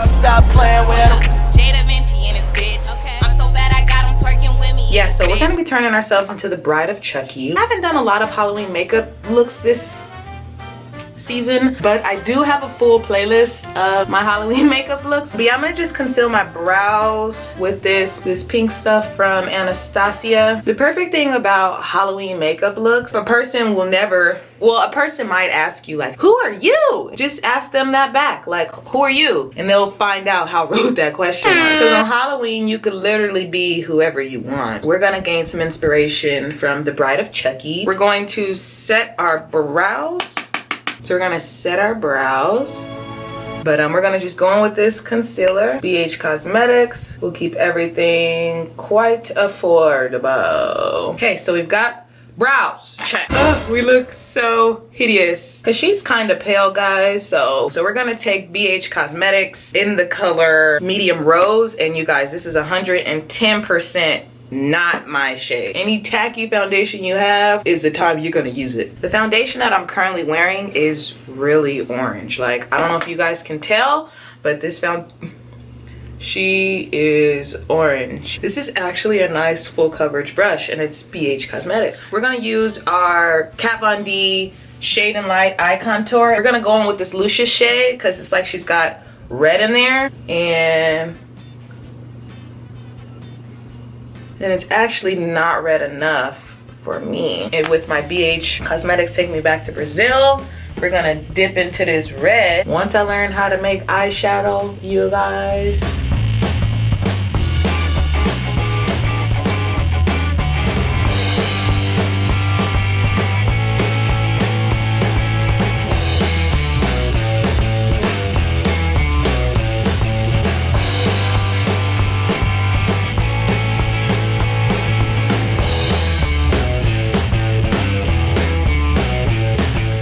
Stop playing with him. Davinci and his bitch. Okay. I'm so bad I got him twerking with me. Yeah, so we're gonna be turning ourselves into the bride of Chucky. I haven't done a lot of Halloween makeup looks this season, but I do have a full playlist of my Halloween makeup looks. But yeah, I'm gonna just conceal my brows with this pink stuff from Anastasia. The perfect thing about Halloween makeup looks, a person will never, well, a person might ask you like, who are you? Just ask them that back, like, who are you? And they'll find out how rude that question is. Because on Halloween, you could literally be whoever you want. We're gonna gain some inspiration from the Bride of Chucky. We're going to set our brows. So we're gonna set our brows, but we're gonna just go in with this concealer. BH Cosmetics will keep everything quite affordable. Okay, so we've got brows, check. Oh, we look so hideous. Cause she's kind of pale, guys. So we're gonna take BH Cosmetics in the color medium rose, and you guys, this is 110% not my shade. Any tacky foundation you have is the time you're gonna use it. The foundation that I'm currently wearing is really orange. Like, I don't know if you guys can tell, but she is orange. This is actually a nice full coverage brush, and it's BH Cosmetics. We're gonna use our Kat Von D Shade and Light Eye Contour. We're gonna go in with this Lucius shade because it's like she's got red in there, and it's actually not red enough for me. And with my BH Cosmetics Take Me Back to Brazil, we're gonna dip into this red. Once I learn how to make eyeshadow, you guys,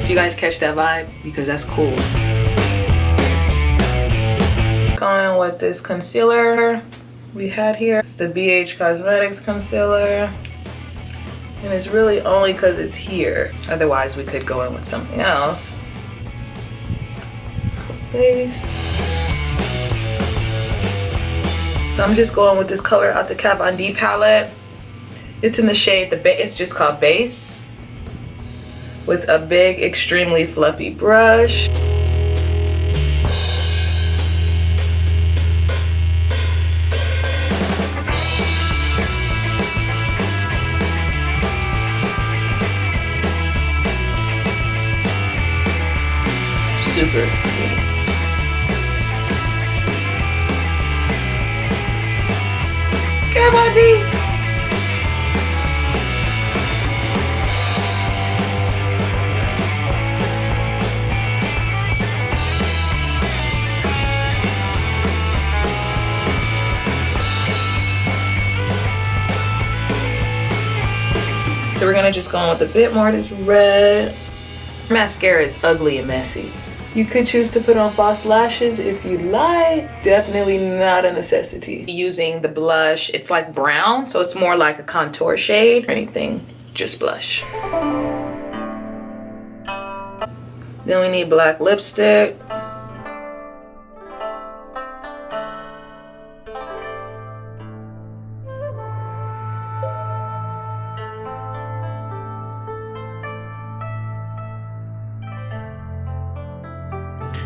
you guys catch that vibe, because that's cool. Going with this concealer we had here. It's the BH Cosmetics concealer, and it's really only because it's here. Otherwise we could go in with something else. Face. So I'm just going with this color out the Kat Von D palette. It's in the shade, it's just called Base, with a big, extremely fluffy brush. Super skinny. Come on, D. So we're gonna just go in with a bit more of this red. Mascara is ugly and messy. You could choose to put on false lashes if you like. It's definitely not a necessity. Using the blush, it's like brown, so it's more like a contour shade or anything, just blush. Then we need black lipstick.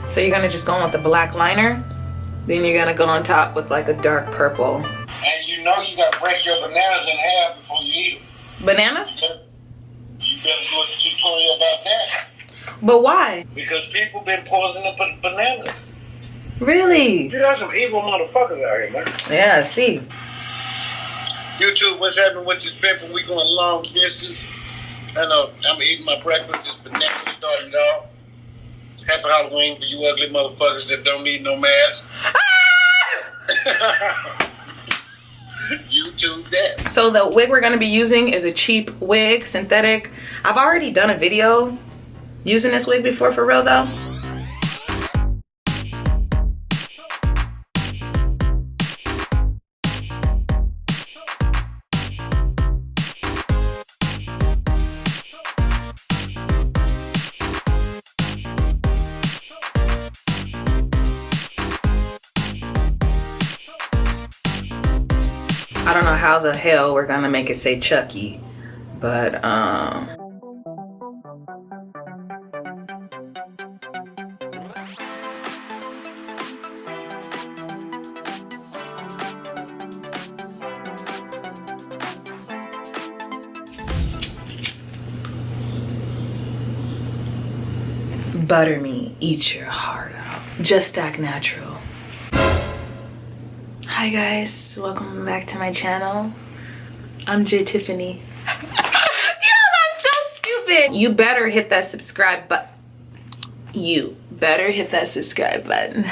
So you're gonna just go on with the black liner, then you're gonna go on top with like a dark purple. And you know you gotta break your bananas in half before you eat them. Bananas? You better do a tutorial about that. But why? Because people been poisoning bananas. Really? You got some evil motherfuckers out here, man. Yeah, I see. YouTube, what's happening with this pepper? We going long distance. I know, I'm eating my breakfast, this banana started off. Happy Halloween for you ugly motherfuckers that don't need no mask. YouTube that. So the wig we're gonna be using is a cheap wig, synthetic. I've already done a video using this wig before, for real though. I don't know how the hell we're gonna make it say Chucky, but butter me, eat your heart out. Just act natural. Hi guys, welcome back to my channel. I'm Tiffany. Yo, I'm so stupid. You better hit that subscribe button. You better hit that subscribe button.